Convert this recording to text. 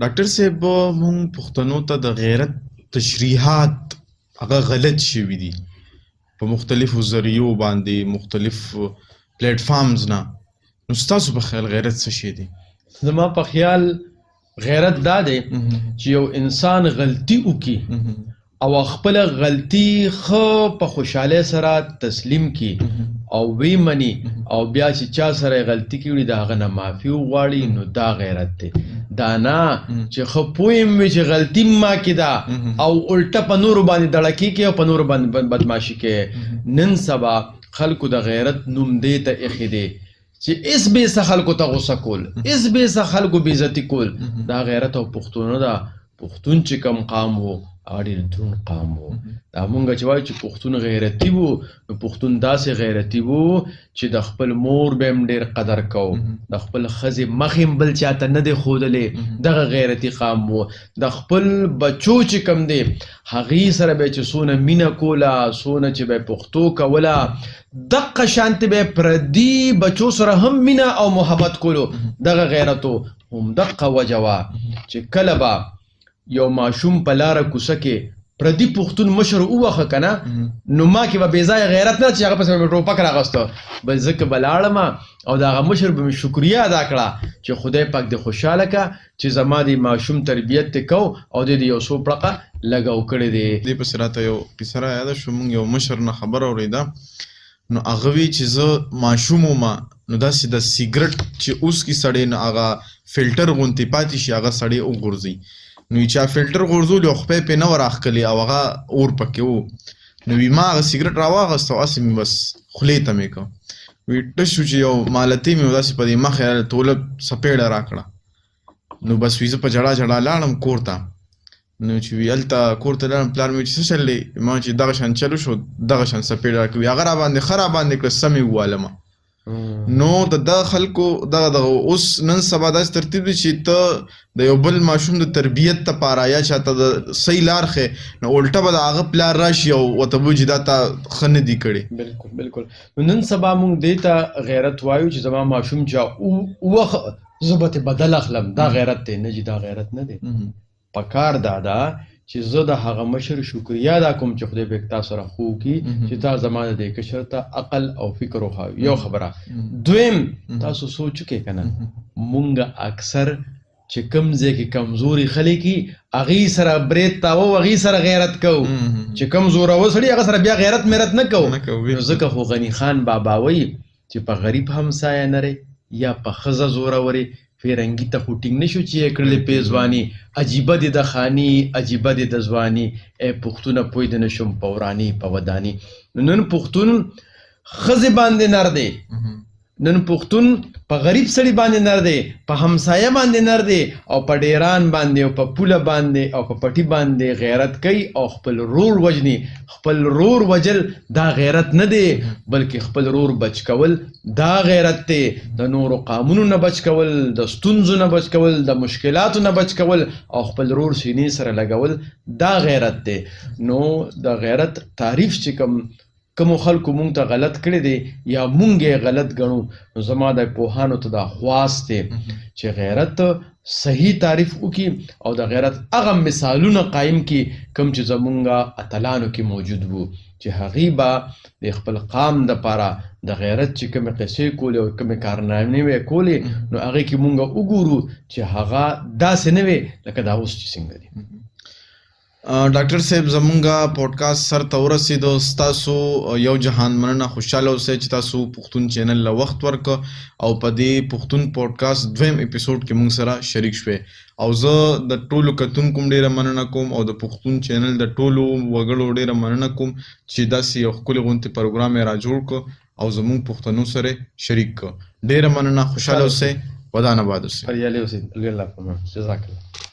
ډاکټر صاحب مونږ پښتنو ته د غیرت تشریحات هغه غلط شوي دي په مختلفو ذریعو باندې، مختلف پلیټ فارمز نه. نو ستاسو په خیال غیرت څه شی دی؟ زما په خیال غیرت دا دی چې یو انسان غلطي وکړي او خپل غلطي خو په خوشاله سره تسلیم کی او وی منی او بیا چې چا سره غلطي کړي دا هغه نه معافي وغواړي، نو دا غیرت دی. دا نه چې خو پویم وي چې غلطي ما کیدا او الټه په نور باندې دړکی کې او په نور باندې بدمعشي کې. نن سبا خلکو د غیرت نوم دی ته اخی دی چې اس به څه خلکو ته غوسه کول، اس به څه خلکو بې عزتي کول. دا غیرت او پښتون دا پښتون چې کم قام وو اړیر درون قام وو. دا مونږ چې وایو چې پښتون غیرتی وو، نو پښتون داسې غیرتی وو چې د خپل مور به هم ډېر قدر کو، د خپل ښځې مخ هم بل چاته نه دی ښودلی، دغه غیرتي قام وو. د خپل بچو چې کم دی هغې سره به چې څونه مینه کوله، څونه چې به پښتو کوله، دقه شانتې به پردي بچو سره هم مینه او محبت کولو. دغه غیرتو هم دقه وجه وه چې کله به یو ماشوم په لاره کوڅه کې پردي پښتون مشر ووخه که نه، نو ما کې به بېځایه غیرت نه چې هغه پسې به مې ټوپک راغسته، بل زه که به لاړم او د هغه مشر به مې شکریه ادا کړه چې خدای پاک دې خوشحاله که چې زما د ماشوم تربیت دې کو او دې یو څو پړقه لګو کړی دی. دې پسې راته یو کیسه رایاده شوه. مونږ یو مشر نه خبره اورېده، نو هغه وی چې زه ماشوم وم، نو داسې د سیګرټ چې اوس کې سړی نه هغه فلټر غوندې پاتې شي هغه سړی وغورځي، نو چې فلټر غورځول یو خپې پې نه ور راښکلي او هغه اور پکې و، نو وي ما هغه سیګرټ راواغست او هسې مې بس خولې ته مې کړ. وي ټش شو چې یو مالتې مې داسې په دې مخ یې توله سپېړه راکړه، نو بس وي زه په جړا جړا لاړم کور ته. نو چې وي هلته کور ته لاړم، پلار مې وایي چې څه چل دی؟ ما چې دغه شان چلو شو دغه شان سپېړه راکړه، هغه راباندې ښه راباندې کړه، سمې ووالمه. نو د خلکو دغه اوس نن سبا داسې ترتیب دی چې ته د یو بل ماشوم د تربیت دپاره یا چاته د صحیح لار ښې، نو الټه به د هغه پلار راشي او ورته به وایي چې دا تا ښه نه دي کړې. بالکل بالکل. نو نن سبا موږ دې ته غیرت وایو چې زما ماشوم چې ووخه زه به ترې بدل اخلم، دا غیرت دی. نه جي دا غیرت نه دی. پکار دا ده چې زه د هغه مشر شکریه ادا کوم چې خدای به تا سره خو کړي چې تا زما د دې کشر ته عقل او فکر وښایو. یو خبره. دویم تاسو سوچ وکړئ که نه، مونږ اکثر چې کوم ځای کې کمزوري خلک وي هغې سره برید تاوو، هغې سره غیرت کوو. چې کوم زورور سړي هغه سره بیا غیرت میرت نه کوو. نو ځکه خو غني خان بابا وایي چې په غریب همسایه نری یا په ښځه زورورې فرنګي ته خو ټینګ نه شو چې یې کړلې پیزواني، عجیبه دې د خاني عجیبه دې د ځواني، ای پښتونه پوی دې نه شم په وراني په وداني. نن پښتون ښځې باندې نر دی، نن پښتون په غریب سړي باندې نر دی، په همسایه باندې نر دی، او په ډیران باندې او په پوله باندې او په پټي باندې غیرت کوي او خپل رور وجني. خپل رور وجل دا غیرت نه دی، بلکې خپل رور بچ کول دا غیرت دی. د نورو قانونو نه بچ کول، د ستونزو نه بچ کول، د مشکلاتو نه بچ کول او خپل رور سینې سره لګول دا غیرت دی. نو د غیرت تعریف چې کومو خلکو مونږ ته غلط کړی دی یا مونږ یې غلط ګڼو، نو زما د پوهانو ته دا خواست دی چې غیرت صحیح تعریف وکړي او د غیرت هغه مثالونه قایم کړي کوم چې زمونږ اتلانو کې موجود وو، چې هغې به د خپل قام دپاره د غیرت چې کومې قصې کولې او کومې کارنامې وې کولې، نو هغې کې مونږ وګورو چې هغه داسې نه وې لکه دا اوس چې څنګه دي. ډاکټر صاحب زمونږ پوډکاسټ سر ته ورسېدو. ستاسو یو جهان مننه، خوشحاله اوسئ چې تاسو پښتون چینل له وخت ورکړه او په دې پښتون پوډکاسټ دویم اپیسوډ کې مونږ سره شریک شوې. او زه د ټولو کتونکو ډېره مننه کوم او د پښتون چینل د ټولو وګړو ډېره مننه کوم چې داسې یو ښکلې غوندې پروګرام یې را جوړ کړ او زمونږ پښتنو سره شریک کړ. ډېره مننه، خوشحاله اوسئ، ودان آباد اوسئ. بریالي اوسئ. الله پامان. جزاک الله.